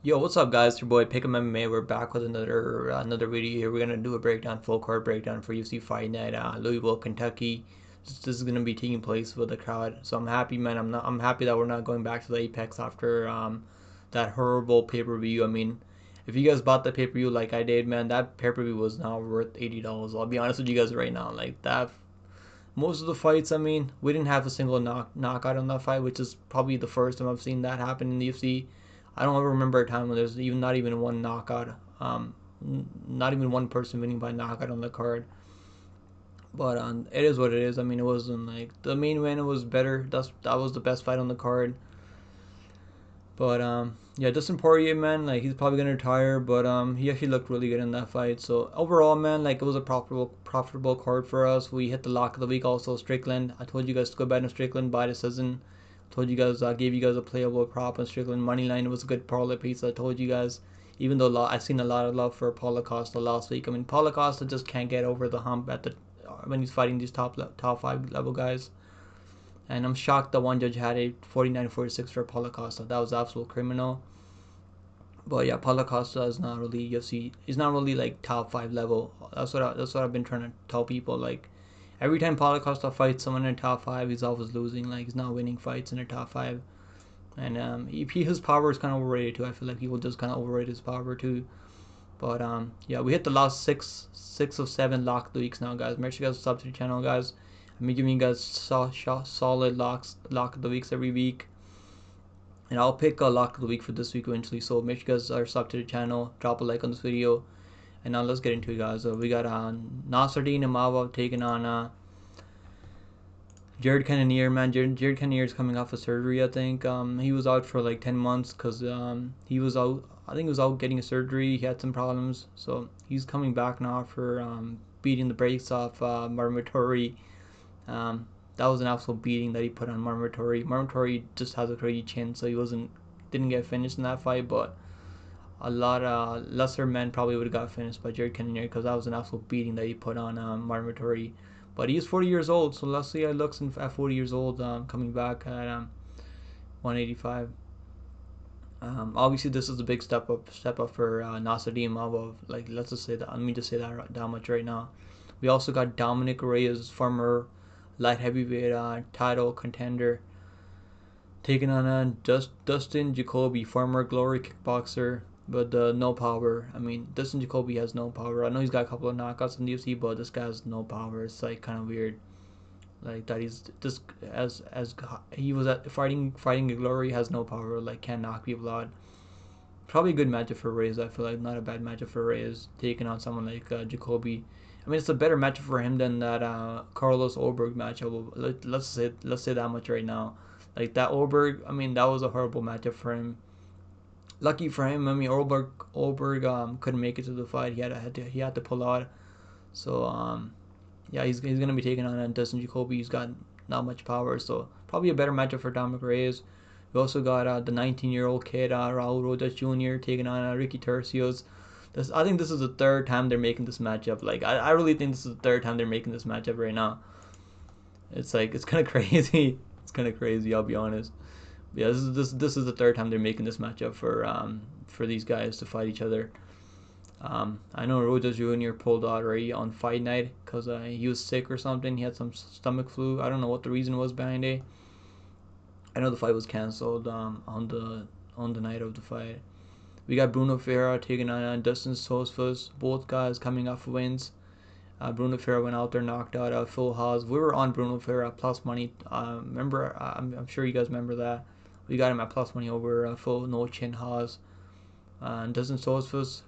Yo, what's up, guys? It's your boy Pick'em MMA. We're back with another video here. We're gonna do a breakdown, full card breakdown for UFC Fight Night, Louisville, Kentucky. This is gonna be taking place with the crowd, so I'm happy, man. I'm happy that we're not going back to the Apex after that horrible pay-per-view. I mean, if you guys bought the pay-per-view like I did, man, that pay-per-view was now worth $80. I'll be honest with you guys right now. Like that, most of the fights, I mean, we didn't have a single knockout on that fight, which is probably the first time I've seen that happen in the UFC. I don't ever remember a time when there's even not even one knockout, not even one person winning by knockout on the card. But it is what it is. I mean, it wasn't like the main event was better. That was the best fight on the card. But yeah, Dustin Poirier, man, like he's probably gonna retire, but he actually looked really good in that fight. So overall, man, like it was a profitable card for us. We hit the lock of the week also, Strickland. I told you guys to go bet on Strickland, buy the season. Told you guys, I gave you guys a playable prop on Strickland money line. It was a good parlay piece. I told you guys, even though I've seen a lot of love for Paulo Costa last week. I mean, Paulo Costa just can't get over the hump at the when he's fighting these top five level guys. And I'm shocked that one judge had a 49-46 for Paulo Costa. That was absolute criminal. But yeah, Paulo Costa is not really UFC. He's not really like top five level. That's what I've been trying to tell people. Like every time Paulo Costa fights someone in the top five, he's always losing. Like he's not winning fights in the top five. And his power is kind of overrated too. I feel like people just kind of overrate his power too. But yeah, we hit the last six of seven lock of the weeks now, guys. Make sure you guys sub to the channel, guys. I'm giving you guys solid lock of the weeks every week. And I'll pick a lock of the week for this week eventually. So make sure you guys are sub to the channel, drop a like on this video, and now let's get into it, guys. We got Nasruddin Imavov taking on Jared Cannonier, man. Jared Cannonier is coming off of surgery, I think. He was out for like 10 months because he was out. I think he was out getting a surgery. He had some problems, so he's coming back now for beating the brakes off Marmatori. Um, that was an absolute beating that he put on Marmatori. Marmatori just has a crazy chin, so he didn't get finished in that fight. But a lot lesser men probably would have got finished by Jared Cannonier because that was an absolute beating that he put on Marmatori. But he's 40 years old, so let's see how he looks at 40 years old, coming back at 185. Obviously, this is a big step up for Nasruddin Imavov. Like, let's just say that. Let me just say that much right now. We also got Dominic Reyes, former light heavyweight title contender, taking on Dustin Jacoby, former Glory kickboxer, but no power. I mean, Dustin Jacoby has no power. I know he's got a couple of knockouts in the UFC, but this guy has no power. It's like kind of weird. Like that he's just as he was at fighting Glory has no power. Like can't knock people out. Probably a good matchup for Reyes. I feel like not a bad matchup for Reyes taking on someone like Jacoby. I mean, it's a better matchup for him than that Carlos Oberg matchup. Let's say that much right now. Like that Oberg, I mean, that was a horrible matchup for him. Lucky for him, I mean, Oberg couldn't make it to the fight. He had to pull out. So yeah, he's gonna be taking on Dustin Jacoby. He's got not much power, so probably a better matchup for Dominic Reyes. We also got the 19-year-old kid Raul Rodas Jr. taking on Ricky Tercios. I think this is the third time they're making this matchup. Like I really think this is the third time they're making this matchup right now. It's like it's kind of crazy. It's kind of crazy. I'll be honest. Yeah, this is the third time they're making this matchup for these guys to fight each other. I know Rojas Jr. pulled out already on fight night because he was sick or something. He had some stomach flu. I don't know what the reason was behind it. I know the fight was canceled on the night of the fight. We got Bruno Ferreira taking on Dustin Sosfus. Both guys coming off wins. Bruno Ferreira went out there, knocked out Phil Haas. We were on Bruno Ferreira plus money. Remember, I'm sure you guys remember that. We got him at plus money over Phil No Chin Haas. Dustin Sosfus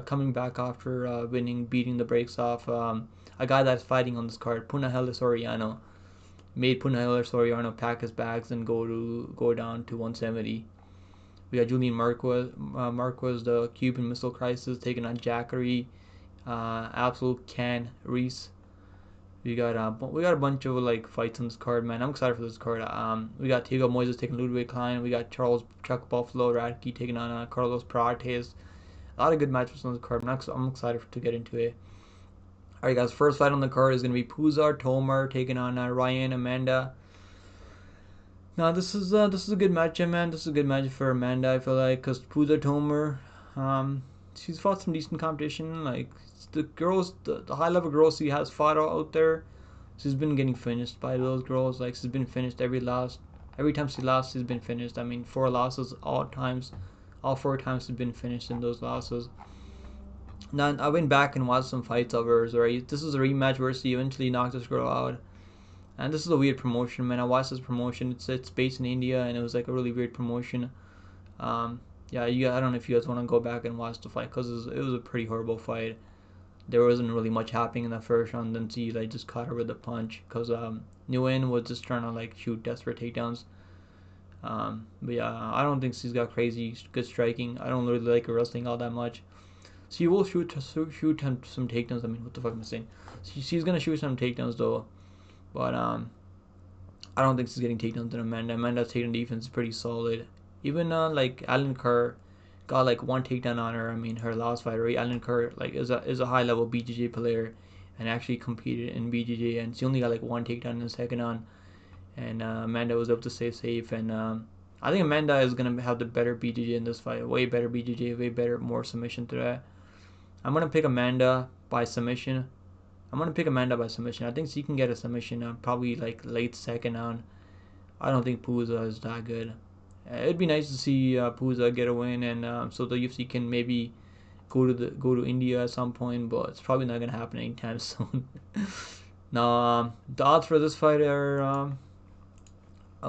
coming back after beating the brakes off a guy that's fighting on this card, Punahele Soriano. Made Punahele Soriano pack his bags and go down to 170. We got Julian Marquez, the Cuban Missile Crisis, taking on Jackery, absolute can Reese. We got a bunch of like fights on this card, man. I'm excited for this card. We got Thiago Moisés taking Ľudovít Klein. We got Charles Chuck Buffalo Radtke taking on Carlos Prates. A lot of good matches on this card. I'm excited to get into it. All right, guys. First fight on the card is gonna be Puja Tomar taking on Rayanne Amanda. Now this is a good matchup, man. This is a good matchup for Amanda. I feel like because Puja Tomar, she's fought some decent competition. Like the girls, the high level girls she has fought out there, she's been getting finished by those girls. Like she's been finished every time she lost, she's been finished. I mean, 4 losses all 4 times she's been finished in those losses. Now I went back and watched some fights of hers. Right, this is a rematch where she eventually knocked this girl out. And this is a weird promotion, man. I watched this promotion. It's based in India, and it was like a really weird promotion. Um, yeah, I don't know if you guys want to go back and watch the fight because it was a pretty horrible fight. There wasn't really much happening in the first round. Then she like just caught her with a punch because Nguyen was just trying to like shoot desperate takedowns. But yeah, I don't think she's got crazy good striking. I don't really like her wrestling all that much. She will shoot some takedowns. I mean, what the fuck am I saying? She's gonna shoot some takedowns though, but I don't think she's getting takedowns in Amanda. Amanda's takedown defense is pretty solid. Even like Alan Kerr got like one takedown on her. I mean, her last fight, right? Alan Kerr like is a high level BJJ player and actually competed in BJJ, and she only got like one takedown in the second on, and Amanda was able to stay safe. And I think Amanda is gonna have the better BJJ in this fight. Way better BJJ, way better, more submission threat. I'm gonna pick Amanda by submission. I think she can get a submission probably like late second round. I don't think Puja is that good. It'd be nice to see Puja get a win, and so the UFC can maybe go to India at some point, but it's probably not gonna happen anytime soon. Now, the odds for this fight are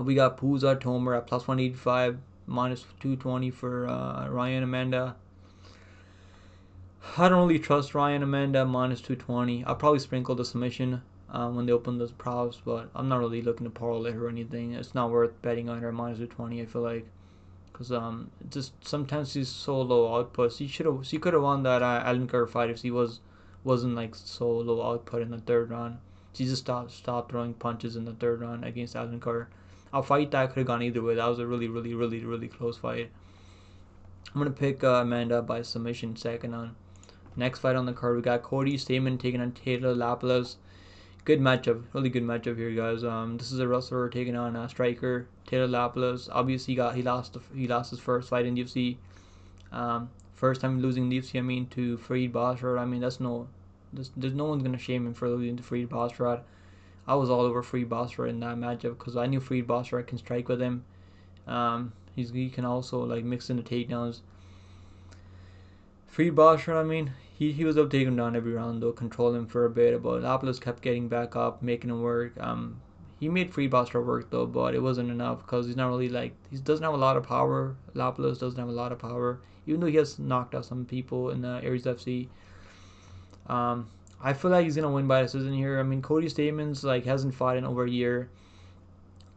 we got Puja Tomar at plus 185, minus 220 for Rayanne Amanda. I don't really trust Rayanne Amanda minus 220. I'll probably sprinkle the submission when they open those props, but I'm not really looking to parlay her or anything. It's not worth betting on her minus 220. I feel like because just sometimes she's so low output. She could have won that Alan Kerr fight if she wasn't like so low output in the third round. She just stopped throwing punches in the third round against Alan Kerr. A fight that could have gone either way. That was a really really really really close fight. I'm gonna pick Amanda by submission second on. Next fight on the card, we got Cody Stamann taking on Taylor Lapilus. Good matchup, really good matchup here, guys. This is a wrestler taking on a striker, Taylor Lapilus. Obviously, he lost his first fight in UFC. First time losing in UFC. I mean, to Farid Basra. I mean, there's no one's gonna shame him for losing to Farid Basra. I was all over Farid Basra in that matchup because I knew Farid Basra can strike with him. He can also like mix in the takedowns. Farid Basra, I mean, he was able to take him down every round though, control him for a bit, but Lapilus kept getting back up, making him work. He made Farid Basra work though, but it wasn't enough because he's not really like he doesn't have a lot of power. Lapilus doesn't have a lot of power, even though he has knocked out some people in Aries FC. I feel like he's gonna win by decision here. I mean, Cody Stamann's like hasn't fought in over a year.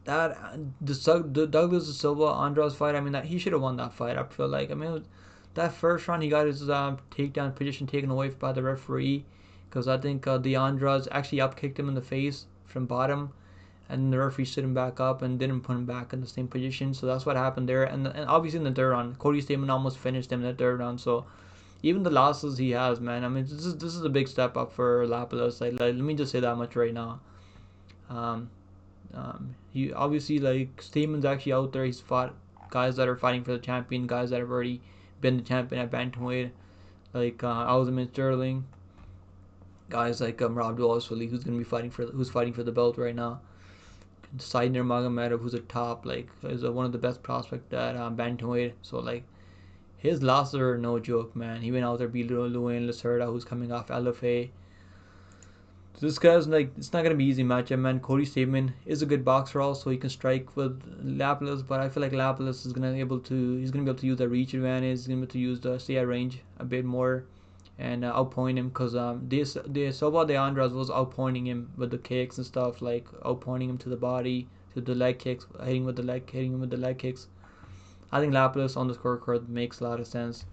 That the Douglas Silva Andras fight, I mean, that he should have won that fight. I feel like, I mean, that first round he got his takedown position taken away by the referee because I think the Andras actually upkicked him in the face from bottom, and the referee stood him back up and didn't put him back in the same position. So that's what happened there. And obviously in the third round, Cody Stamann almost finished him in the third round. So even the losses he has, man, I mean, this is a big step up for Lapilus. Like let me just say that much right now. Um, he obviously like Stamann's actually out there. He's fought guys that are fighting for the champion, guys that have already been the champion at bantamweight, like Aljamain Sterling, guys like Rob Dwalswili, who's fighting for the belt right now. Saidnir Magomedov, who's a top, like is one of the best prospects at bantamweight. So like his losses are no joke, man. He went out there beat Luan Lacerda, who's coming off LFA. So this guy's like, it's not gonna be easy matchup, man. Cody Stamann is a good boxer, also he can strike with Lapilus, but I feel like Lapilus is gonna be able to use the reach advantage. He's gonna be able to use the stay at range a bit more and outpoint him because the Silva de Andras was outpointing him with the kicks and stuff, like outpointing him to the body, to the leg kicks, hitting him with the leg kicks. I think Lapilus on the scorecard makes a lot of sense.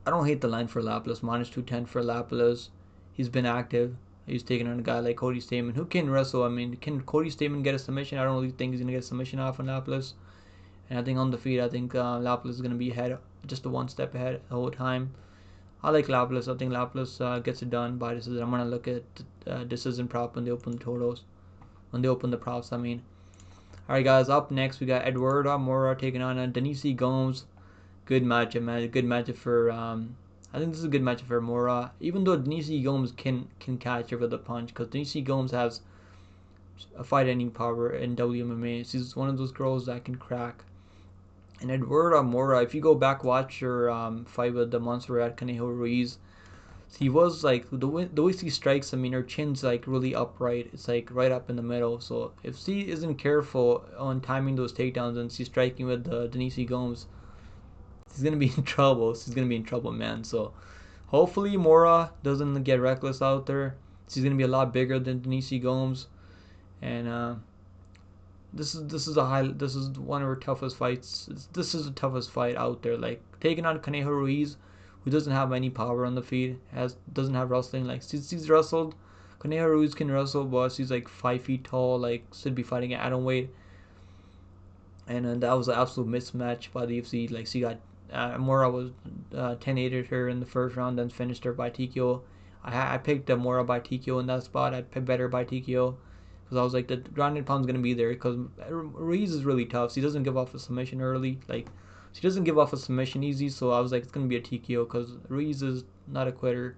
I don't hate the line for Lapilus, minus 210 for Lapilus. He's been active. He's taking on a guy like Cody Stamann, who can wrestle. I mean, can Cody Stamann get a submission? I don't really think he's going to get a submission off on Lapilus. And I think on the feet, I think Lapilus is going to be ahead, just a one step ahead the whole time. I like Lapilus. I think Lapilus gets it done by decision. I'm going to look at decision prop when they open the totals. When they open the props, I mean. Alright, guys, up next we got Eduarda Moura taking on Denise Gomes. Good matchup, man. Good matchup for I think this is a good matchup for Moura. Even though Denise Gomes can catch her with a punch, because Denise Gomes has a fight-ending power in WMMA. She's one of those girls that can crack. And Eduarda Moura, if you go back watch her fight with the Montserrat Conejo Ruiz, he was like the way she strikes. I mean, her chin's like really upright. It's like right up in the middle. So if she isn't careful on timing those takedowns and she's striking with Denise Gomes, she's gonna be in trouble. She's gonna be in trouble, man. So hopefully Moura doesn't get reckless out there. She's gonna be a lot bigger than Denise Gomes, and this is one of her toughest fights. This is the toughest fight out there. Like taking on Conejo Ruiz, who doesn't have any power on the feet, doesn't have wrestling. Like she's wrestled. Conejo Ruiz can wrestle, but she's like 5 feet tall. Like should be fighting at atom weight. And that was an absolute mismatch by the UFC. Like she got Moura was 10-8'd her in the first round, then finished her by TKO. I picked Moura by TKO in that spot. I picked better by TKO because I was like the ground and pound's gonna be there because Reese is really tough. She doesn't give off a submission early. Like she doesn't give off a submission easy. So I was like it's gonna be a TKO because Reese is not a quitter.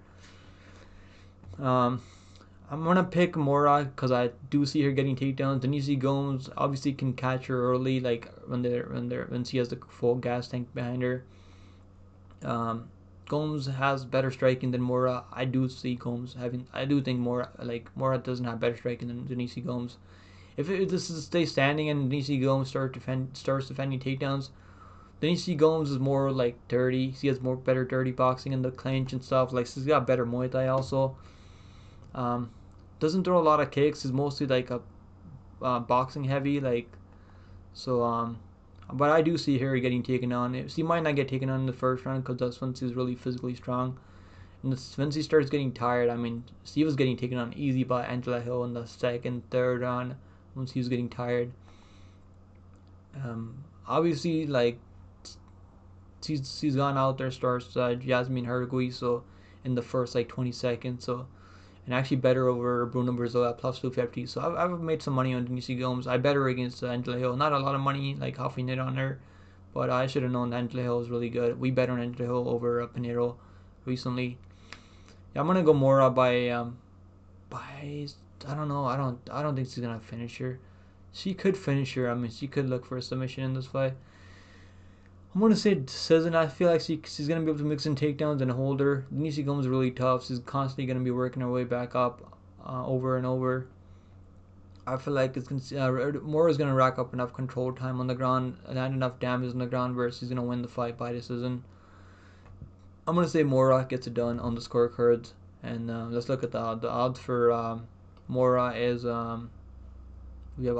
I'm gonna pick Moura because I do see her getting takedowns. Denise Gomes obviously can catch her early, like when she has the full gas tank behind her. Gomes has better striking than Moura. I do see Gomes having. I do think Moura doesn't have better striking than Denise Gomes. If this stays standing and Denise Gomes starts defending takedowns, Denise Gomes is more like dirty. She has more better dirty boxing in the clinch and stuff. Like she's got better Muay Thai also. Doesn't throw a lot of kicks. Is mostly like a boxing heavy. Like so. But I do see her getting taken on. She might not get taken on in the first round because that's when she's really physically strong. And when she starts getting tired, I mean, she was getting taken on easy by Angela Hill in the second, third round when she was getting tired. Obviously, like she's gone out there, starts Jasmine Hergui, so in the first like 20 seconds, so and actually better over Brunno Brazil at plus 250. So I've made some money on Denise Gomes. I bet her against Angela Hill. Not a lot of money, like half a net on her, but I should have known that Angela Hill is really good. We bet on Angela Hill over Pinero recently. Yeah, I'm gonna go Moura by I don't know. I don't think she's gonna finish her. She could finish her. I mean, she could look for a submission in this fight. I'm gonna say decision. I feel like she's gonna be able to mix in takedowns and hold her. Denise Gomes is really tough. She's constantly gonna be working her way back up, over and over. I feel like Moura's gonna rack up enough control time on the ground, land enough damage on the ground where she's gonna win the fight by decision. I'm gonna say Moura gets it done on the scorecards, and let's look at the odds for Moura is we have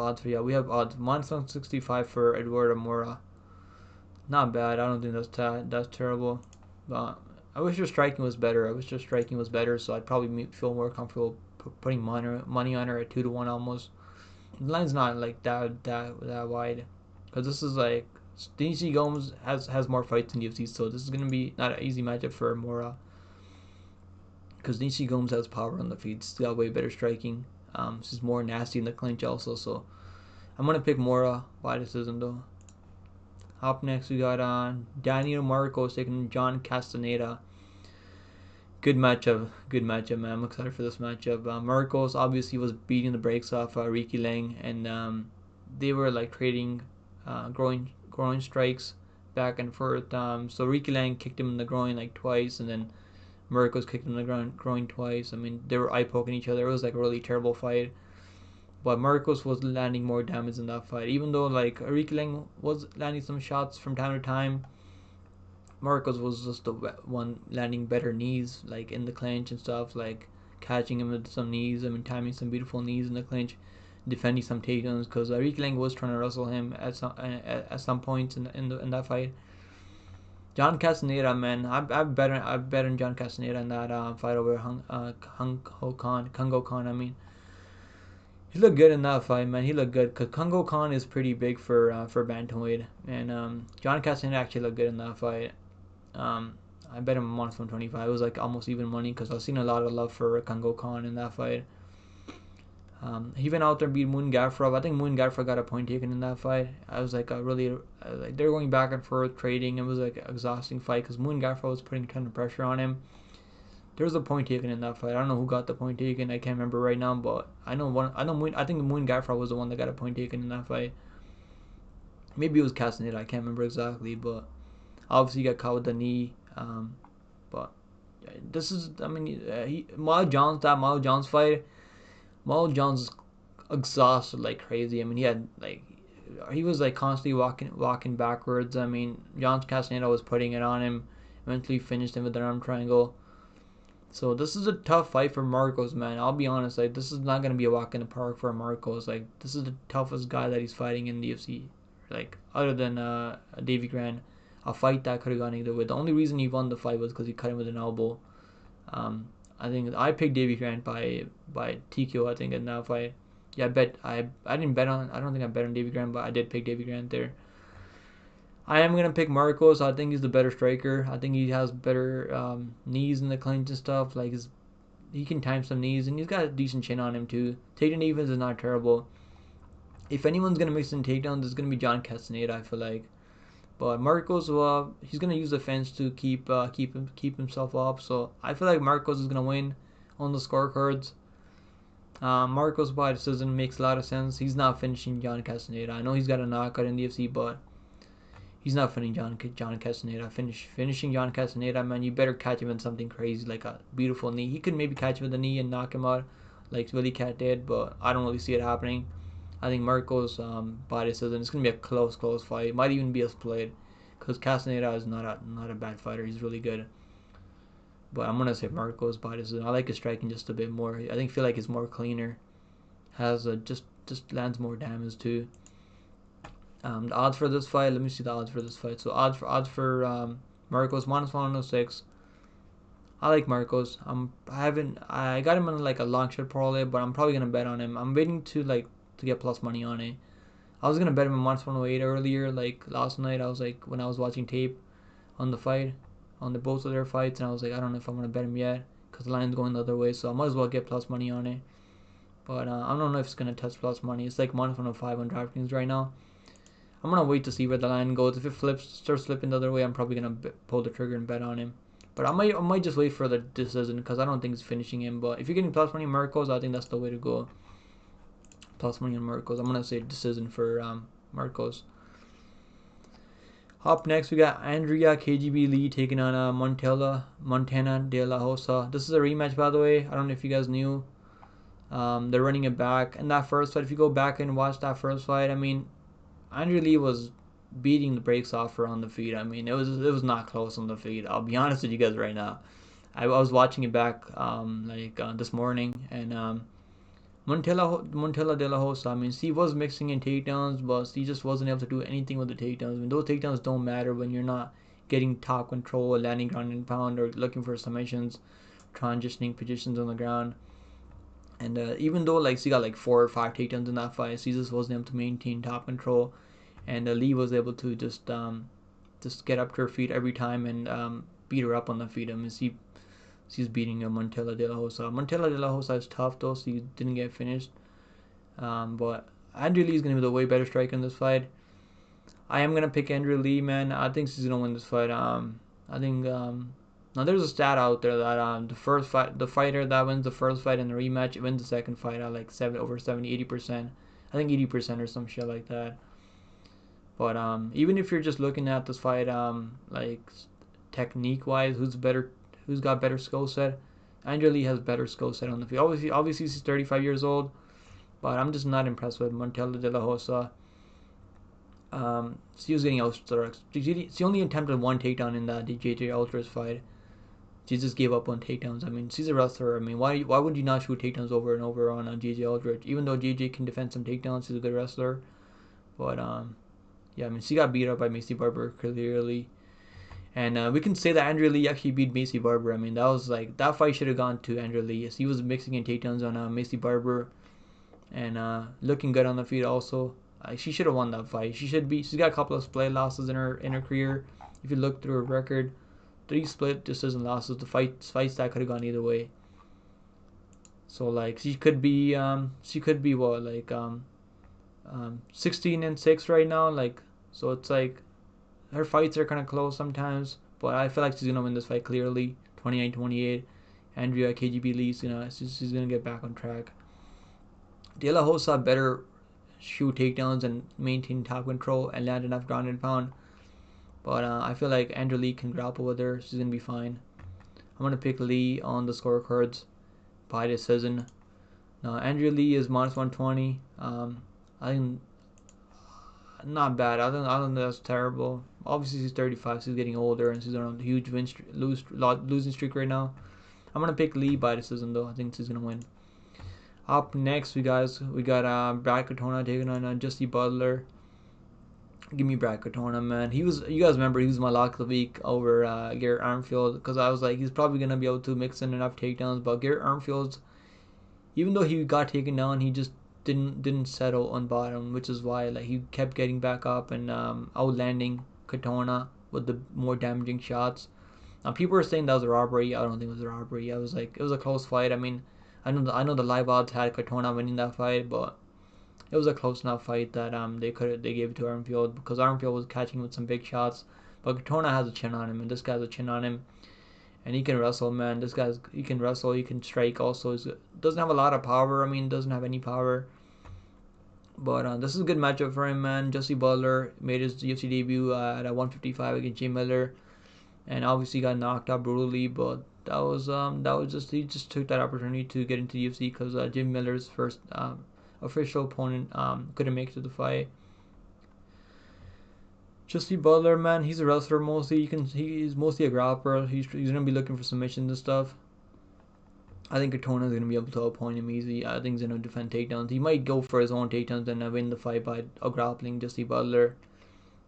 odds minus 165 for Eduarda Moura. Not bad. I don't think that's terrible. But I wish her striking was better. So I'd probably feel more comfortable putting money on her at 2-1 almost. The line's not like that wide, because this is like Denise Gomes has more fights in UFC, so this is gonna be not an easy matchup for Moura. Because Denise Gomes has power on the feet. She's got way better striking. She's more nasty in the clinch also. So I'm gonna pick Moura by decision though. Up next, we got Daniel Marcos taking John Castañeda. Good matchup, man. I'm excited for this matchup. Marcos obviously was beating the brakes off Ricky Lang, and they were like trading groin strikes back and forth. So Ricky Lang kicked him in the groin like twice, and then Marcos kicked him in the groin twice. I mean, they were eye poking each other. It was like a really terrible fight. But Marcos was landing more damage in that fight. Even though like Ricky Lang was landing some shots from time to time, Marcos was just the one landing better knees, like in the clinch and stuff, like catching him with some knees. I mean, timing some beautiful knees in the clinch, defending some takedowns. Because Ricky Lang was trying to wrestle him at some points in that fight. John Castañeda, man, I've bet on John Castañeda in that fight over Kungo Khan. I mean. He looked good in that fight, man. He looked good because Kungo Khan is pretty big for bantamweight, and John Castañeda actually looked good in that fight. I bet him minus 125. It was like almost even money because I've seen a lot of love for Kungo Khan in that fight. He went out there and beat Moon Gaffarov. I think Moon Gaffarov got a point taken in that fight. I was like like they were going back and forth trading. It was like an exhausting fight because Moon Gaffarov was putting a ton of pressure on him. There was a point taken in that fight. I don't know who got the point taken. I can't remember right now, but I know one. I think Moon Gaffarov was the one that got a point taken in that fight. Maybe it was Castañeda. I can't remember exactly, but obviously he got caught with the knee. But this is, I mean, Miles John's fight. Miles John's exhausted like crazy. I mean, he was like constantly walking backwards. I mean, John Castañeda was putting it on him. Eventually finished him with an arm triangle. So this is a tough fight for Marcos, man. I'll be honest, like this is not gonna be a walk in the park for Marcos. Like this is the toughest guy that he's fighting in the UFC. Like other than Davy Grant, a fight that could have gone either way. The only reason he won the fight was because he cut him with an elbow. I think I picked Davy Grant by TKO. I think in that fight. Yeah, I didn't bet on. I don't think I bet on Davy Grant, but I did pick Davy Grant there. I am gonna pick Marcos. I think he's the better striker. I think he has better knees in the clinch and stuff. Like he can time some knees, and he's got a decent chin on him too. Takedown defense is not terrible. If anyone's gonna mix in takedowns, it's gonna be John Castañeda. I feel like, but Marcos, he's gonna use the fence to keep himself up. So I feel like Marcos is gonna win on the scorecards. Marcos by decision makes a lot of sense. He's not finishing John Castañeda. I know he's got a knockout in the UFC, but he's not finishing John Castañeda. Finishing John Castañeda, man, you better catch him in something crazy like a beautiful knee. He could maybe catch him with a knee and knock him out like Willie Cat did, but I don't really see it happening. I think Marcos by decision. It's gonna be a close fight. It might even be a split because Castañeda is not a bad fighter. He's really good. But I'm gonna say Marcos by decision. I like his striking just a bit more. I feel like it's more cleaner. Has just lands more damage too. The odds for this fight. Let me see the odds for this fight. So odds for Marcos -106. I like Marcos. I got him on like a long shot parlay, but I'm probably gonna bet on him. I'm waiting to get plus money on it. I was gonna bet him on -108 earlier, like last night. I was like when I was watching tape on the fight, on the both of their fights, and I was like I don't know if I'm gonna bet him yet because the line's going the other way. So I might as well get plus money on it. But I don't know if it's gonna touch plus money. It's like -105 on DraftKings right now. I'm gonna wait to see where the line goes. If it starts flipping the other way, I'm probably gonna pull the trigger and bet on him. But I might just wait for the decision because I don't think it's finishing him. But if you're getting plus money on Marcos, I think that's the way to go. Plus money on Marcos. I'm gonna say decision for Marcos. Up next, we got Andrea KGB Lee taking on Montana de la Rosa. This is a rematch, by the way. I don't know if you guys knew. They're running it back. In that first fight, if you go back and watch that first fight, I mean, Andrea Lee was beating the brakes off her on the feet. I mean, it was not close on the feet. I'll be honest with you guys right now. I was watching it back this morning, and Montella de la Rosa, I mean, she was mixing in takedowns, but she just wasn't able to do anything with the takedowns. I mean, those takedowns don't matter when you're not getting top control, landing ground and pound, or looking for submissions, transitioning positions on the ground. And even though she got 4 or 5 takedowns in that fight, she just wasn't able to maintain top control. And Lee was able to just get up to her feet every time and beat her up on the feet. I mean, she's beating Montella de la Rosa. Montella de la Rosa is tough though. She didn't get finished. But Andrea Lee is gonna be the way better striker in this fight. I am gonna pick Andrea Lee, man. I think she's gonna win this fight. Now there's a stat out there that the fighter that wins the first fight in the rematch wins the second fight at over 80%. I think 80% or some shit like that. But even if you're just looking at this fight technique wise, who's got better skill set? Andrea Lee has better skill set on the field. Obviously she's 35 years old, but I'm just not impressed with Montella de la Rosa. She was getting outstruck. She only attempted 1 takedown in that JJ Ultras fight. She just gave up on takedowns. I mean, she's a wrestler. I mean, why would you not shoot takedowns over and over on JJ Aldrich? Even though JJ can defend some takedowns, she's a good wrestler. But yeah, I mean, she got beat up by Macy Barber clearly. And we can say that Andrea Lee actually beat Macy Barber. I mean, that fight should have gone to Andrea Lee. She was mixing in takedowns on Macy Barber, and looking good on the feet also. She should have won that fight. She's got a couple of split losses in her career. If you look through her record, 3 split decision losses. The fights that could have gone either way. So like she could be what, like 16-6 right now. Like, so it's like her fights are kind of close sometimes, but I feel like she's gonna win this fight clearly, 29-28. Andrea KGB leads, she's gonna get back on track. De La Rosa better shoot takedowns and maintain top control and land enough ground and pound. But I feel like Andrea Lee can grapple with her. She's gonna be fine. I'm gonna pick Lee on the scorecards by decision. Now Andrea Lee is -120. I think not bad. I don't think that's terrible. Obviously she's 35. She's getting older and she's on a huge losing streak right now. I'm gonna pick Lee by decision though. I think she's gonna win. Up next, we got Brad Katona taking on Justy Butler. Give me Brad Katona, man. You guys remember he was my lock of the week over Garrett Armfield, because I was like, he's probably gonna be able to mix in enough takedowns. But Garrett Armfield, even though he got taken down, he just didn't settle on bottom, which is why like he kept getting back up and outlanding Katona with the more damaging shots. Now people were saying that was a robbery. I don't think it was a robbery. I was like, it was a close fight. I mean, I know the live odds had Katona winning that fight, but it was a close enough fight that they gave it to Armfield, because Armfield was catching with some big shots, but Katona has a chin on him, and this guy has a chin on him, and he can wrestle, man. He can wrestle, he can strike. Also, he doesn't have a lot of power. I mean, doesn't have any power. But this is a good matchup for him, man. Justy Butler made his UFC debut at 155 against Jay Miller, and obviously got knocked out brutally. But that was just, he just took that opportunity to get into the UFC, because Jim Miller's first official opponent couldn't make it to the fight. Justy Butler, man, he's a wrestler mostly. He's mostly a grappler. He's gonna be looking for submissions and stuff. I think Katona is gonna be able to outpoint him easy. I think he's gonna defend takedowns. He might go for his own takedowns and win the fight by grappling Justy Butler.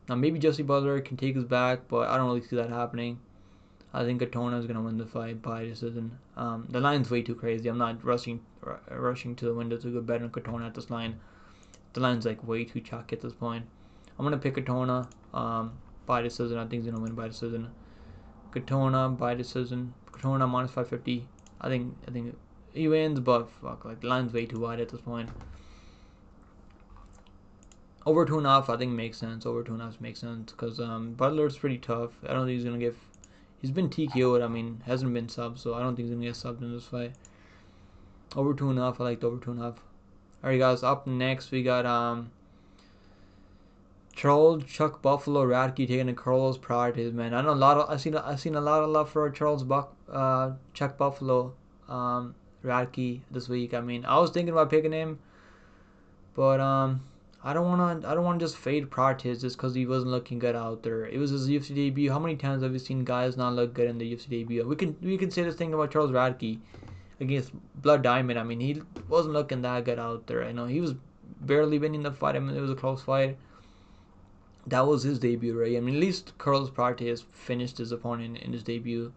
Now maybe Justy Butler can take his back, but I don't really see that happening. I think Katona is gonna win the fight by decision. The line's way too crazy. I'm not rushing to the window to go bet on Katona at this line. The line's like way too chalky at this point. I'm gonna pick Katona by decision. I think he's gonna win by decision. Katona by decision. Katona -550. I think he wins, but fuck, like the line's way too wide at this point. Over 2.5, I think makes sense. Over 2.5 makes sense, because Butler's pretty tough. I don't think he's gonna get. He's been TKO'd. I mean, hasn't been subbed, so I don't think he's gonna get subbed in this fight. Over 2.5. I like the over 2.5. Alright, guys. Up next, we got Charles Chuck Buffalo Radtke taking the Carlos Prates, man. I know a lot of. I've seen a lot of love for Chuck Buffalo Radtke this week. I mean, I was thinking about picking him, but I don't wanna just fade Prates just because he wasn't looking good out there. It was his UFC debut. How many times have we seen guys not look good in the UFC debut? We can say this thing about Charles Radtke against Blood Diamond. I mean, he wasn't looking that good out there. I know he was barely winning the fight. I mean, it was a close fight. That was his debut, right? I mean, at least Carlos Prates finished his opponent in his debut.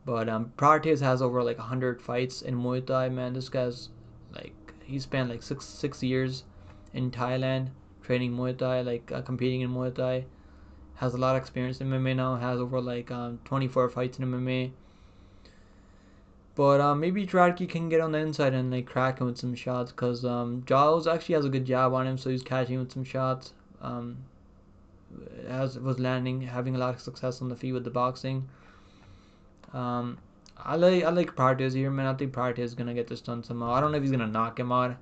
But Prates has over like 100 fights in Muay Thai, man. This guy's like, he spent like six years in Thailand training Muay Thai, like competing in Muay Thai. Has a lot of experience in MMA now. Has over like 24 fights in MMA. But maybe Radtke can get on the inside and like crack him with some shots, because Giles actually has a good jab on him, so he's catching with some shots. Was landing, having a lot of success on the feet with the boxing. I like Prates here, man. I think Prates is gonna get this done somehow. I don't know if he's gonna knock him out.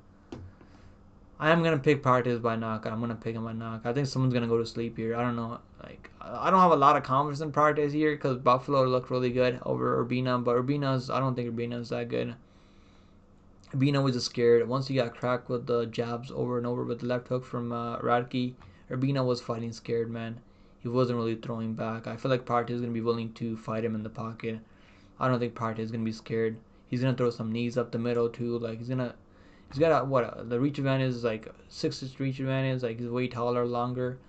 I am gonna pick Prates by knockout. I'm gonna pick him by knockout. I think someone's gonna go to sleep here. I don't know. Like, I don't have a lot of confidence in Prates here, because Buffalo looked really good over Urbina, but I don't think Urbina's that good. Urbina was just scared. Once he got cracked with the jabs over and over with the left hook from Radtke, Urbina was fighting scared, man. He wasn't really throwing back. I feel like Prates is gonna be willing to fight him in the pocket. I don't think Prates is gonna be scared. He's gonna throw some knees up the middle too. Like he's got the reach advantage is like 6'6" reach advantage. Like he's way taller, longer.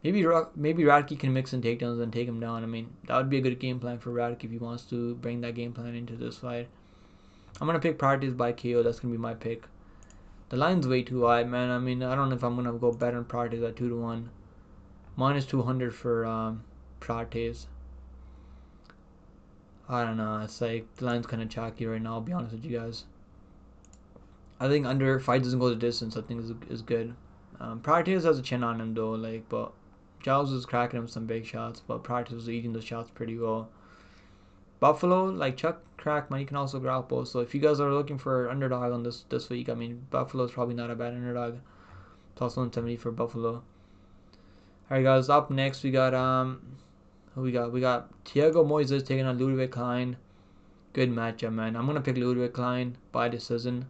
Maybe Radtke can mix in takedowns and take him down. I mean, that would be a good game plan for Radtke if he wants to bring that game plan into this fight. I'm gonna pick Prates by KO. That's gonna be my pick. The line's way too high, man. I mean, I don't know if I'm gonna go bet on Prates at 2-1. -200 for Prates. I don't know. It's like the line's kind of chalky right now. I'll be honest with you guys. I think under fight doesn't go the distance. I think is good. Prates has a chin on him though, like, but Giles was cracking him some big shots, but Prates was eating the shots pretty well. Buffalo, like Chuck Crackman, he can also grapple. So if you guys are looking for underdog on this week, I mean Buffalo's probably not a bad underdog. Plus 170 for Buffalo. Alright guys, up next we got who we got Thiago Moisés taking on Ľudovít Klein. Good matchup, man. I'm gonna pick Ľudovít Klein by decision.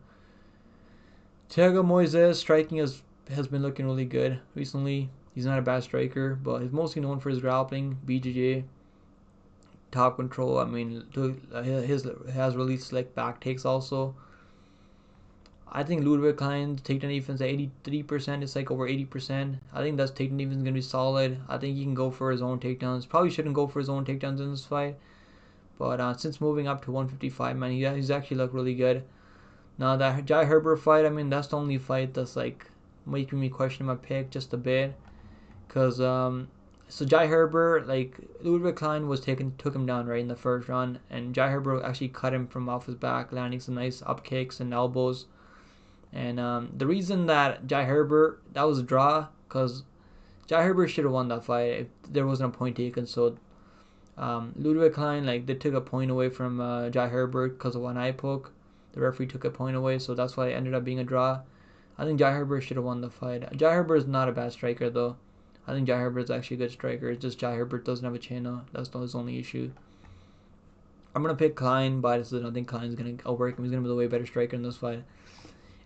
Thiago Moisés striking has been looking really good recently. He's not a bad striker, but he's mostly known for his grappling, BJJ, top control. I mean, his has really slick back takes also. I think Ľudovít Klein's takedown defense at 83%. It's like over 80%. I think that's takedown defense gonna be solid. I think he can go for his own takedowns. Probably shouldn't go for his own takedowns in this fight, but since moving up to 155, man, he's actually looked really good. Now that Jai Herbert fight, I mean, that's the only fight that's like making me question my pick just a bit, cause so Jai Herbert, like Ľudovít Klein took him down right in the first round, and Jai Herbert actually cut him from off his back, landing some nice up kicks and elbows. And the reason that Jai Herbert, that was a draw, cause Jai Herbert should have won that fight if there wasn't a point taken. So Ľudovít Klein, like, they took a point away from Jai Herbert because of one eye poke. The referee took a point away, so that's why it ended up being a draw. I think Jai Herbert should have won the fight. Jai Herbert is not a bad striker though. I think Jai Herbert is actually a good striker. It's just Jai Herbert doesn't have a chin though. That's his only issue. I'm gonna pick Klein by decision. I think Klein's gonna outwork him. He's gonna be the way better striker in this fight.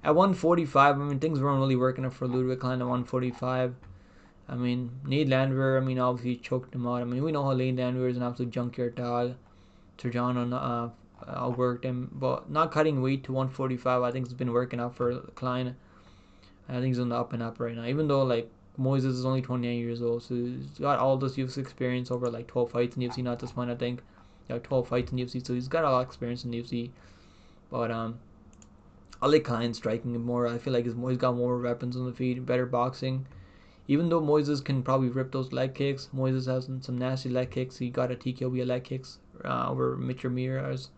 At 145, I mean, things weren't really working out for Ľudovít Klein at 145. I mean, Nate Landwehr, I mean, obviously choked him out. I mean, we know how Nate Landwehr is an absolute junkyard dog. Soriano outworked him, but not cutting weight to 145, I think it's been working out for Klein. I think he's on the up and up right now, even though, like, Moisés is only 29 years old, so he's got all this UFC experience over, like, 12 fights in UFC, not at this point, I think. Yeah, 12 fights in UFC, so he's got a lot of experience in UFC. But, I like Klein striking him more. I feel like he's got more weapons on the feet, better boxing. Even though Moisés can probably rip those leg kicks, Moisés has some nasty leg kicks. He got a TKO via leg kicks over Mitch Ramirez,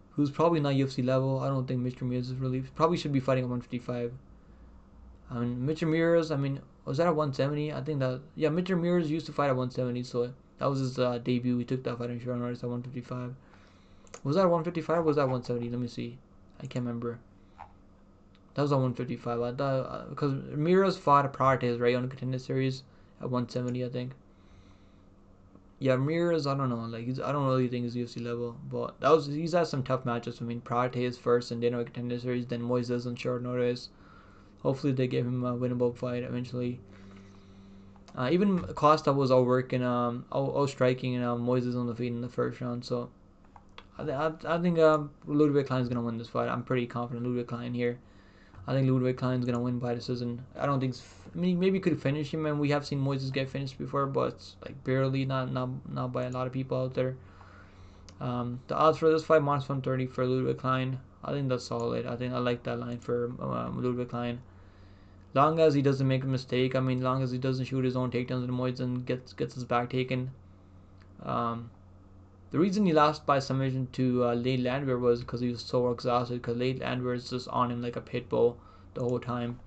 who's probably not UFC level. I don't think Mitch Ramirez is really, probably should be fighting at 155. I mean, Mitch Ramirez, I mean, was that at 170? I think that, yeah, Mitch Ramirez used to fight at 170, so that was his debut. He took that fight in short notice at 155. Was that at 155 or was that 170? Let me see. I can't remember. That was on 155. I thought because Ramirez fought Prates right on the Contender Series at 170, I think. Yeah, Ramirez, I don't know. Like, I don't really think he's UFC level, but he's had some tough matches. I mean, Prates first, and then a Contender Series, then Moisés on short notice. Hopefully, they give him a winnable fight eventually. Even Costa was out working, out striking, Moisés on the feet in the first round. So I think Ľudovít Klein is gonna win this fight. I'm pretty confident Ľudovít Klein here. I think Ľudovít Klein is gonna win by decision. I don't think. I mean, maybe could finish him, and we have seen Moisés get finished before, but it's like barely, not by a lot of people out there. The odds for this fight -130 for Ľudovít Klein. I think that's solid. I like that line for Ľudovít Klein. Long as he doesn't make a mistake. I mean, long as he doesn't shoot his own takedowns in the Moisés and gets his back taken. The reason he lost by submission to Nate Landwehr was because he was so exhausted, because Nate Landwehr is just on him like a pit bull the whole time.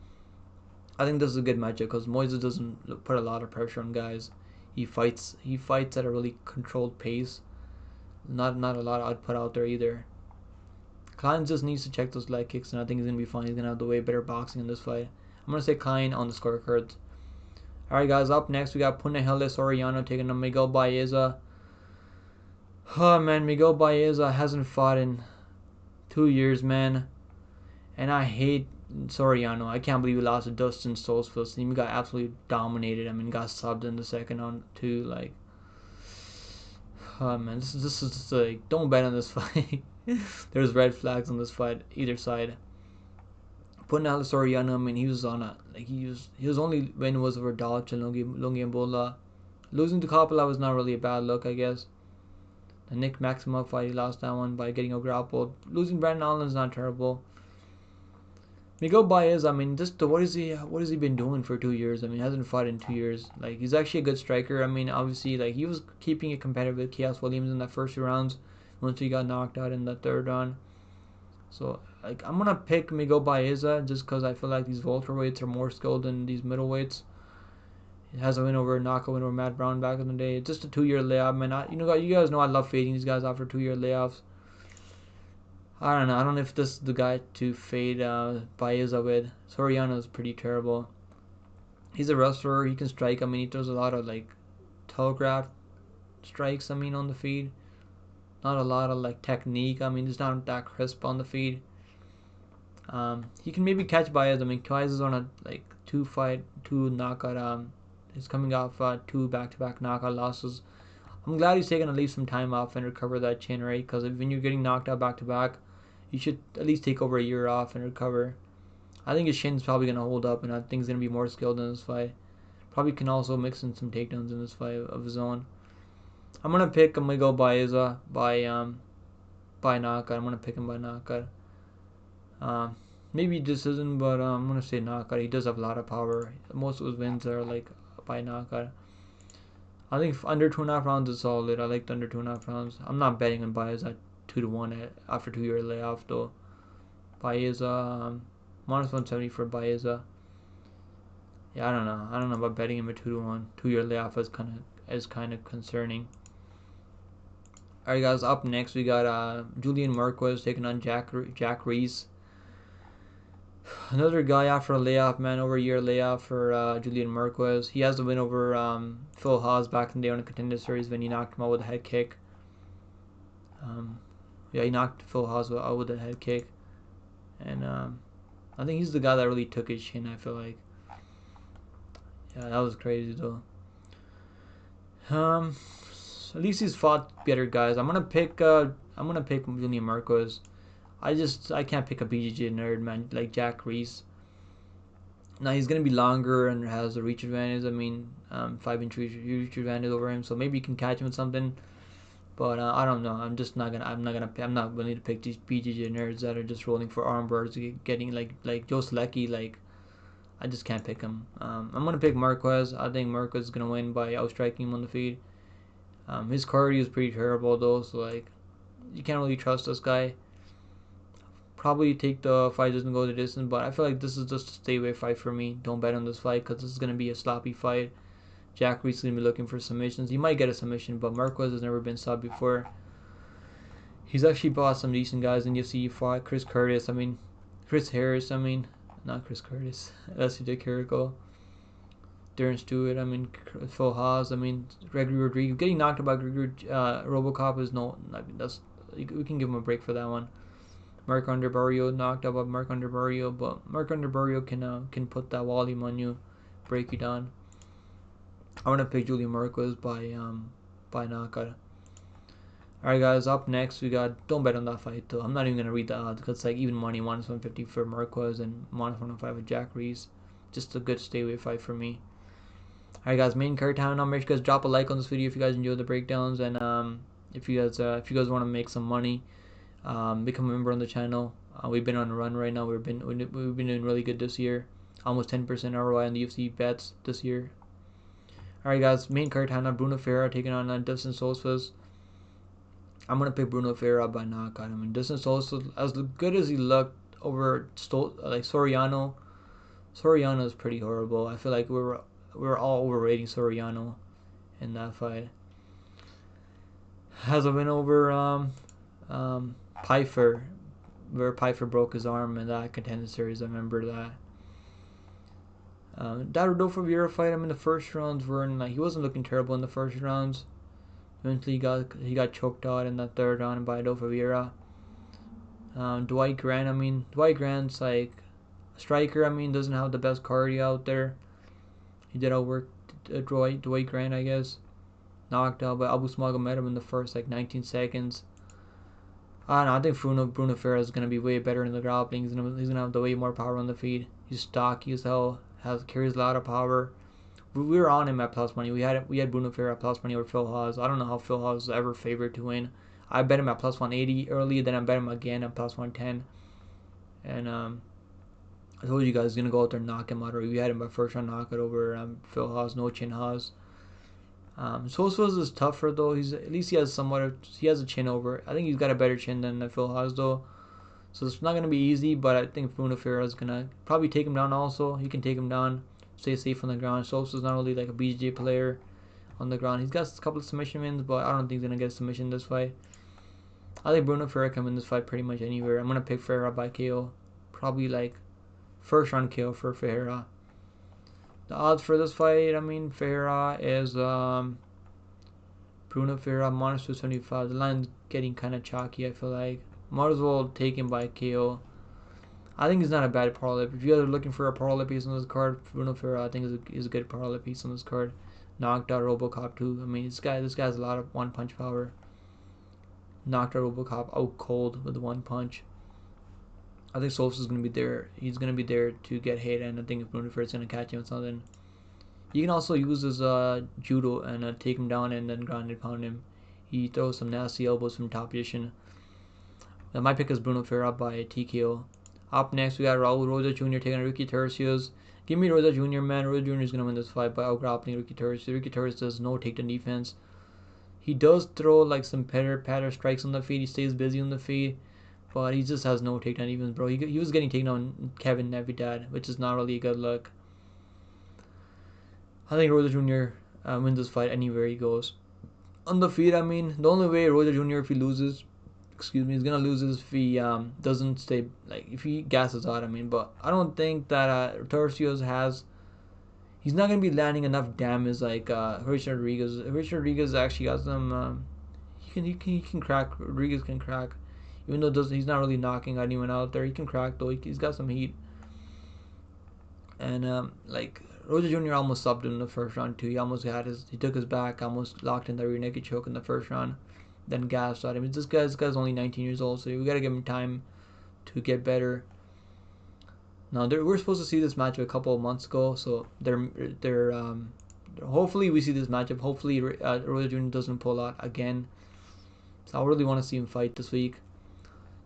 I think this is a good matchup because Moisés doesn't put a lot of pressure on guys. He fights at a really controlled pace. Not a lot of output out there either. Klein just needs to check those leg kicks, and I think he's going to be fine. He's going to have the way better boxing in this fight. I'm going to say Klein on the scorecards. Alright guys, up next we got Punahele Soriano taking on Miguel Baeza. Oh man, Miguel Baeza hasn't fought in 2 years, man. And I hate Soriano. I can't believe he lost to Dustin Stoltzfus. He got absolutely dominated. I mean, got subbed in the second round too. Like, oh man, this is just like, don't bet on this fight. There's red flags on this fight, either side. Punahele Soriano, I mean, he was on his only win was over Dalch and Lungiambola. Losing to Coppola was not really a bad look, I guess. The Nick Maximov fight, he lost that one by getting grappled. Losing Brandon Allen is not terrible. Miguel Baeza, I mean, what is he been doing for 2 years? I mean, he hasn't fought in 2 years. Like, he's actually a good striker. I mean, obviously, like, he was keeping it competitive with Chaos Williams in the first 2 rounds once he got knocked out in the third round. So like I'm gonna pick Miguel Baeza just because I feel like these welterweights are more skilled than these middleweights. He has a win over knockout win over Matt Brown back in the day. Just a 2 year layoff, man. You guys know I love fading these guys after 2 year layoffs. I don't know. I don't know if this is the guy to fade Baeza with. Soriano is pretty terrible. He's a wrestler. He can strike. I mean, he throws a lot of like telegraph strikes. I mean, on the feed. Not a lot of like technique. I mean, it's not that crisp on the feed. He can maybe catch Baez. I mean, Baez is on a like two knockout. He's coming off 2 back-to-back knockout losses. I'm glad he's taking at least some time off and recover that chin, right? Because when you're getting knocked out back-to-back, you should at least take over a year off and recover. I think his chin's probably gonna hold up, and I think he's gonna be more skilled in this fight. Probably can also mix in some takedowns in this fight of his own. I'm gonna pick Miguel Baeza by knockout. I'm gonna pick him by knockout. Maybe decision, but I'm gonna say knockout. He does have a lot of power. Most of his wins are like by knockout. I think under 2.5 rounds is solid. I like the under 2.5 rounds. I'm not betting on Baeza at 2-1 after 2 year layoff though. Baeza minus 170 for Baeza. Yeah, I don't know. I don't know about betting him at 2-1. 2 year layoff is kind of concerning. Alright guys, up next we got Julian Marquez taking on Jack Reese. Another guy after a layoff, man, over a year layoff for Julian Marquez. He has the win over Phil Haas back in the day on a Contender Series when he knocked him out with a head kick. Yeah, he knocked Phil Haas out with a head kick. And I think he's the guy that really took his chin, I feel like. Yeah, that was crazy though. At least he's fought better guys. I'm gonna pick Julian Marquez. I can't pick a BJJ nerd, man, like Jack Reese. Now he's gonna be longer and has a reach advantage. I mean, 5-inch reach advantage over him, so maybe you can catch him with something. But I don't know. I'm not willing to pick these BJJ nerds that are just rolling for arm bars, getting like Joe Selecki. Like I just can't pick him. I'm gonna pick Marquez. I think Marquez is gonna win by outstriking him on the feed. His cardio is pretty terrible though, so like you can't really trust this guy. Probably take the fight doesn't go the distance, but I feel like this is just a stay away fight for me. Don't bet on this fight because this is going to be a sloppy fight. Jack Reese is going to be looking for submissions. He might get a submission, but Marquez has never been subbed before. He's actually bought some decent guys in UFC. He fought Chris Harris, not Chris Curtis, Leslie DeCurico, Darren Stewart, Phil Haas, Gregory Rodriguez. Getting knocked out by Gregory Robocop is we can give him a break for that one. Mark Underbarrio knocked out by Mark Underbarrio, but Mark Underbarrio can put that volume on you, break you down. I want to pick Julian Marquez by knockout. Alright guys, up next we got, don't bet on that fight though. I'm not even gonna read the odds because it's like even money, minus 150 for Marquez and minus 105 with Jack Reese. Just a good stay away fight for me. Alright guys, main card time now. Make sure you guys drop a like on this video if you guys enjoy the breakdowns, and if you guys want to make some money. Become a member on the channel. We've been on a run right now. We've been doing really good this year. Almost 10% ROI on the UFC bets this year. Alright guys, main card time now. Bruno Ferreira taking on Dustin Solsfus. I'm gonna pick Bruno Ferreira by knockout. Dustin Solsfus, as good as he looked over Soriano. Soriano is pretty horrible. I feel like we were all overrating Soriano in that fight. Has a win over Pfeiffer, where Pfeiffer broke his arm in that Contender Series. I remember that. That Rodolfo Vieira fight, the first rounds he wasn't looking terrible in the first rounds. Eventually he got choked out in that third round by Rodolfo Vieira. Dwight Grant's like a striker. Doesn't have the best cardio out there. He did outwork Dwight Grant, I guess. Knocked out by Abu Smagomedov in the first 19 seconds. I don't know. I think Bruno Ferreira is going to be way better in the grappling. He's going to have the way more power on the feed. He's stocky as hell. Carries a lot of power. We were on him at plus money. We had Bruno Ferreira at plus money over Phil Haas. I don't know how Phil Haas was ever favored to win. I bet him at plus 180 early. Then I bet him again at plus 110. And I told you guys he's going to go out there and knock him out. Or we had him by first round knockout over Phil Haas. No chin Haas. Solsfus is tougher though. At least he has a chin over. I think he's got a better chin than Phil Haas though. So it's not going to be easy, but I think Bruno Ferreira is going to probably take him down also. He can take him down, stay safe on the ground. Sosa is not really like a BJJ player on the ground. He's got a couple of submission wins, but I don't think he's going to get a submission in this fight. I think Bruno Ferreira can win this fight pretty much anywhere. I'm going to pick Ferreira by KO. Probably like first round KO for Ferreira. The odds for this fight, I mean, Ferreira is Bruno Ferreira minus 275. The line's getting kind of chalky, I feel like. Might as well take him by KO. I think he's not a bad parlay. If you guys are looking for a parlay piece on this card, Bruno Ferreira I think is a good parlay piece on this card. Knocked out Robocop too. I mean, this guy has a lot of one punch power. Knocked out Robocop out cold with the one punch. I think Sosa's gonna be there. He's gonna be there to get hit, and I think if Bruno Ferreira's gonna catch him with something. You can also use his judo and take him down and then ground and pound him. He throws some nasty elbows from top position. My pick is Bruno Ferreira by TKO. Up next, we got Raul Rosa Jr. taking on Ricky Tercios. Give me Rosa Jr., man. Rosa Jr. is going to win this fight by out-grappling Ricky Tercios. Ricky Tercios does no takedown defense. He does throw like some patter strikes on the feet. He stays busy on the feet. But he just has no takedown defense, bro. He was getting taken on Kevin Navidad, which is not really a good look. I think Rosa Jr. Wins this fight anywhere he goes. On the feet, I mean, the only way Rosa Jr. if he loses, he's gonna lose if he doesn't stay, like if he gasses out. I mean, but I don't think that Tercios has. He's not gonna be landing enough damage like Richard Rodriguez. Richard Rodriguez actually got some. He can crack. Rodriguez can crack, even though he's not really knocking anyone out there. He can crack though. He's got some heat. And like Rosa Jr. almost subbed him in the first round too. He took his back, almost locked in the rear naked choke in the first round. Then gassed out. I mean, this guy's only 19 years old, so we gotta give him time to get better. Now we're supposed to see this matchup a couple of months ago, so hopefully we see this matchup. Hopefully Rosa Jr. doesn't pull out again. So I really want to see him fight this week.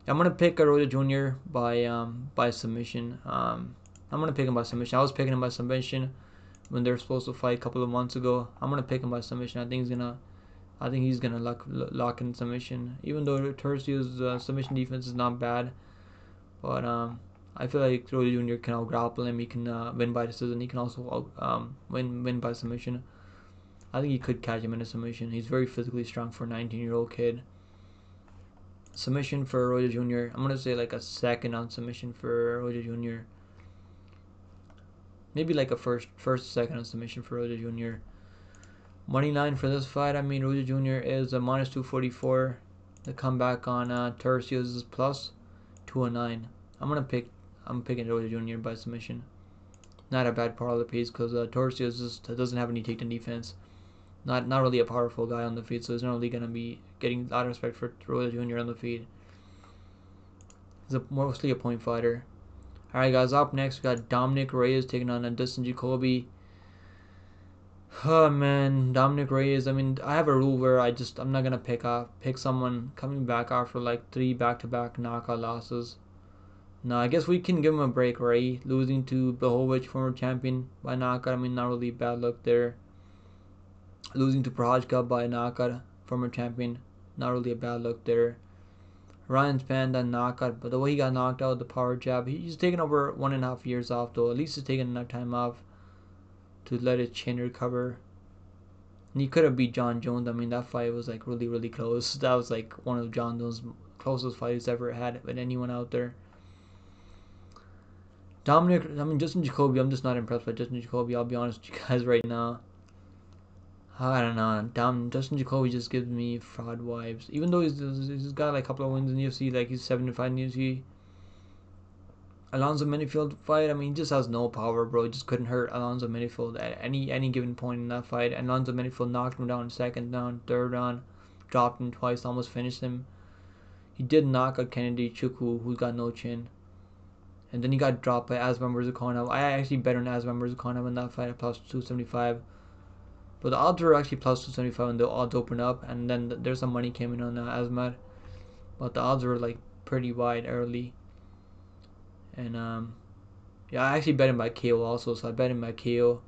I'm gonna pick Rosa Jr. by submission. I'm gonna pick him by submission. I was picking him by submission when they were supposed to fight a couple of months ago. I'm gonna pick him by submission. I think he's gonna lock in submission. Even though Tercios' submission defense is not bad, but I feel like Rosa Jr. can out grapple him. He can win by decision. He can also win by submission. I think he could catch him in a submission. He's very physically strong for a 19-year-old kid. Submission for Rosa Jr. I'm gonna say like a second on submission for Rosa Jr. Maybe like a first second on submission for Rosa Jr. Money line for this fight, I mean, Rosa Jr. is a minus 244. The comeback on Tercios is plus 209. I'm picking Rosa Jr. by submission. Not a bad parlay piece because Tercios just doesn't have any takedown defense. Not really a powerful guy on the feet, so he's not really gonna be getting a lot of respect for Rosa Jr. on the feet. He's mostly a point fighter. Alright guys, up next we got Dominic Reyes taking on Dustin Jacoby. Oh man, Dominic Reyes. I mean, I have a rule where I'm not gonna pick someone coming back after like 3 back-to-back knockout losses. No, I guess we can give him a break, right? Losing to Blachowicz, former champion, by knockout. I mean, not really a bad look there. Losing to Prochazka by knockout, former champion, not really a bad look there. Ryan Spann, that knockout, but the way he got knocked out, the power jab, he's taken over 1.5 years off though. At least he's taken enough time off to let his chin recover. And he could have beat John Jones. I mean, that fight was like really close. That was like one of John Jones' closest fights he's ever had with anyone out there. Justin Jacoby, I'm just not impressed by Justin Jacoby. I'll be honest with you guys right now. I don't know. Justin Jacoby just gives me fraud vibes. Even though he's got like a couple of wins in UFC, like he's 7-5 in UFC. Alonzo Menifield fight, I mean, he just has no power, bro. He just couldn't hurt Alonzo Menifield at any given point in that fight. And Alonzo Menifield knocked him down second round, third round, dropped him twice, almost finished him. He did knock out Kennedy Chukwu, who's got no chin. And then he got dropped by Asman Murzakanov. I actually bet on Asman Murzakanov in that fight at plus 275. But the odds were actually plus 275 when the odds opened up. And then there's some money came in on Asman. But the odds were like pretty wide early. And yeah, I actually bet him by KO also. So I bet him by KO.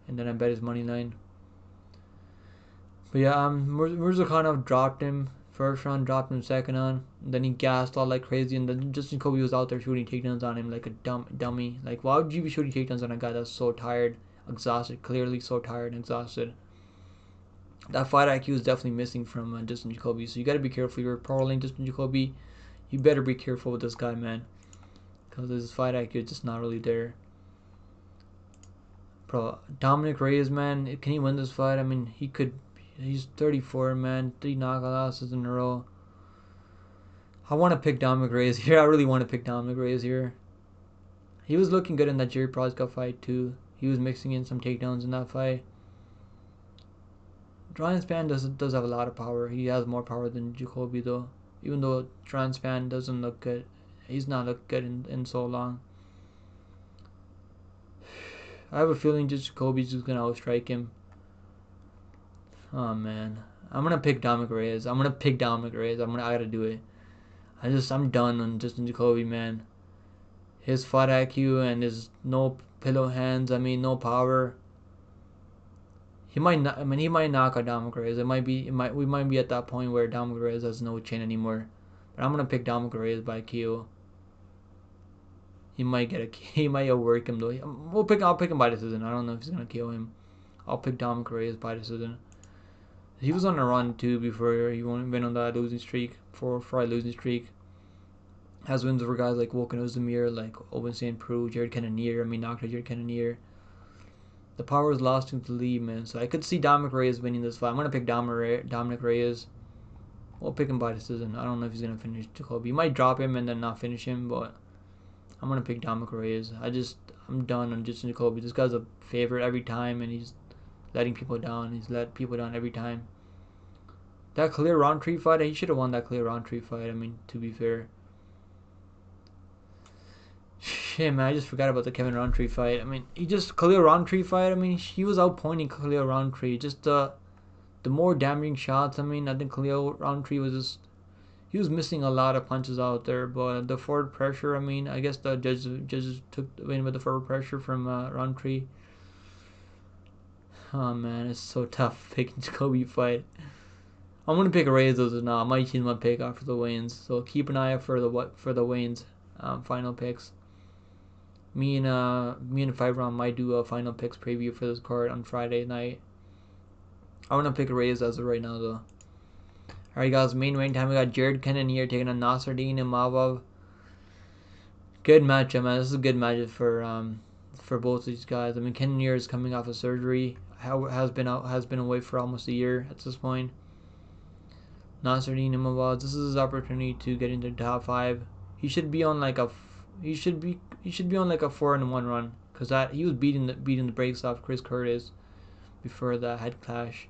And then I bet his money line. But yeah, Murzakanov dropped him. First round, dropped him second round. Then he gassed all like crazy, and then Justin Kobe was out there shooting takedowns on him like a dummy. Like, why would you be shooting takedowns on a guy that's so tired, exhausted, clearly so tired and exhausted? That fight IQ is definitely missing from Justin Jacoby, so you got to be careful. You're paroling Justin Jacoby. You better be careful with this guy, man, because his fight IQ is just not really there. Bro, Dominic Reyes, man, can he win this fight? I mean, he could. He's 34, man. 3 knockout losses in a row. I want to pick Dominic Reyes here. I really want to pick Dominic Reyes here. He was looking good in that Jerry Prochazka fight, too. He was mixing in some takedowns in that fight. Span does have a lot of power. He has more power than Jacoby, though. Even though Span doesn't look good. He's not looked good in so long. I have a feeling just Jacoby's just going to outstrike him. Oh, man. I'm going to pick Dominic Reyes. I gotta do it. I'm done on Justin Jacoby, man. His fight IQ and his no pillow hands, no power. He might not, he might knock out Dominic Reyes. We might be at that point where Dominic Reyes has no chin anymore. But I'm going to pick Dominic Reyes by KO. He might outwork him, though. I'll pick him by decision. I don't know if he's going to KO him. I'll pick Dominic Reyes by decision. He was on a run too before he went on that losing streak, 4-fight losing streak. Has wins over guys like Volkan Ozdemir, like Owen St. Preux, Jared Cannonier. Knocked out Jared Cannonier. The power is lost into the lead, man. So I could see Dominic Reyes winning this fight. I'm gonna pick Dominic Reyes. We'll pick him by decision. I don't know if he's gonna finish Jacoby. He might drop him and then not finish him, but I'm gonna pick Dominic Reyes. I'm done on Justin Jacoby. This guy's a favorite every time, and he's letting people down. He's let people down every time. That Khalil Roundtree fight, he should have won that Khalil Roundtree fight. To be fair. Shit, man, I just forgot about the Kevin Roundtree fight. Khalil Roundtree fight, he was outpointing Khalil Roundtree. Just the more damaging shots. I think Khalil Roundtree he was missing a lot of punches out there. But the forward pressure, I guess the judges took the win with the forward pressure from Roundtree. Oh, man, it's so tough picking Jacoby fight. I'm gonna pick Reyes though now. I might change my pick after the weigh-ins. So keep an eye out for the weigh-ins, final picks. Me and 5-round might do a final picks preview for this card on Friday night. I want to pick Reyes as of right now though. Alright guys, main time we got Jared Cannonier taking on Nasruddin Imavov. Good matchup, man. This is a good matchup for both of these guys. Cannonier is coming off of surgery. Has been away for almost a year at this point. Nasruddin Imavov, this is his opportunity to get into the top 5. He should be on like a 4-1 run, because he was beating the brakes off Chris Curtis before the head clash.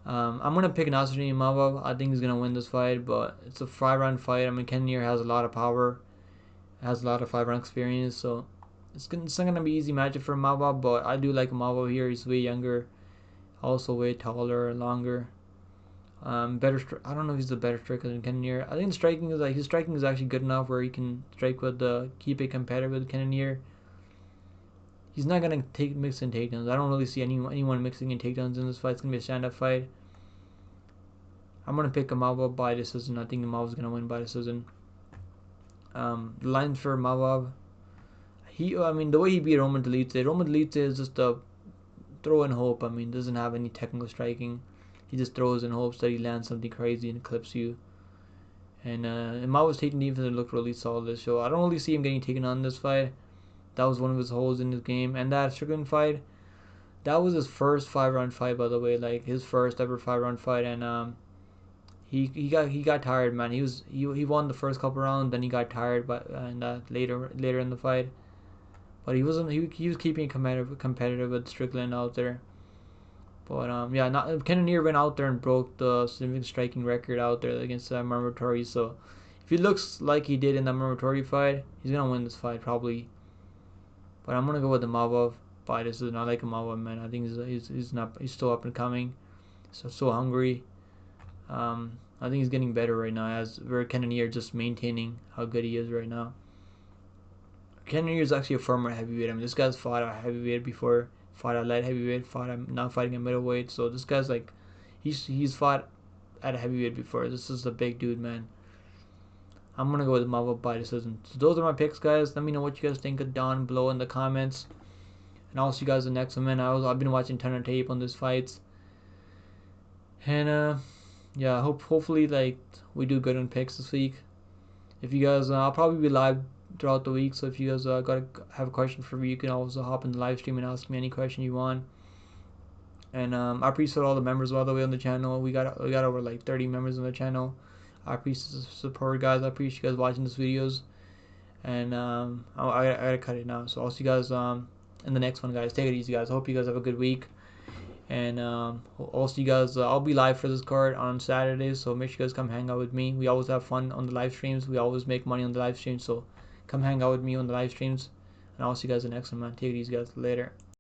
I'm gonna pick Nasruddin Imavov. I think he's gonna win this fight, but it's a 5-round fight. Cannonier has a lot of power, has a lot of 5-round experience, so it's not gonna be easy matchup for Imavov. But I do like Imavov here. He's way younger, also way taller and longer. I don't know if he's a better striker than Cannonier. I think his striking is actually good enough where he can strike with keep it competitive with Cannonier. He's not gonna mix in takedowns. I don't really see anyone mixing in takedowns in this fight. It's gonna be a stand-up fight. I'm gonna pick Imavov by decision. I think Imavov's gonna win by decision. The lines for Imavov. The way he beat Roman Dolidze. Roman Dolidze is just a throw and hope. Doesn't have any technical striking. He just throws in hopes that he lands something crazy and clips you. And Imavov's taking defense looked really solid. So I don't really see him getting taken on this fight. That was one of his holes in his game. And that Strickland fight, that was his first 5-round fight, by the way. Like his first ever 5-round fight. And he got tired, man. He won the first couple rounds, then he got tired, later in the fight. But he was keeping it competitive with Strickland out there. But Cannonier went out there and broke the significant striking record out there against Marmotori. So if he looks like he did in that Marmotori fight, he's gonna win this fight probably. But I'm gonna go with Imavov by decision. I like Imavov, man. I think he's still up and coming, so hungry. I think he's getting better right now. Where Cannonier just maintaining how good he is right now. Cannonier is actually a former heavyweight. This guy's fought a heavyweight before. Fought at light heavyweight, now fighting at middleweight. So this guy's like, he's fought at a heavyweight before. This is a big dude, man. I'm gonna go with Imavov by decision. So those are my picks, guys. Let me know what you guys think down below in the comments. And I'll see you guys in the next one, man. I've been watching ton of tape on this fights. And yeah, hopefully like we do good on picks this week. If you guys, I'll probably be live throughout the week. So if you guys have a question for me, you can also hop in the live stream and ask me any question you want. And I appreciate all the members all the way on the channel. We got over like 30 members on the channel. I appreciate the support, guys. I appreciate you guys watching these videos. And I gotta cut it now. So I'll see you guys in the next one, guys. Take it easy, guys. I hope you guys have a good week. And I'll see you guys. I'll be live for this card on Saturdays, so make sure you guys come hang out with me. We always have fun on the live streams. We always make money on the live streams, so come hang out with me on the live streams. And I'll see you guys in the next one, man. Take it easy, guys. Later.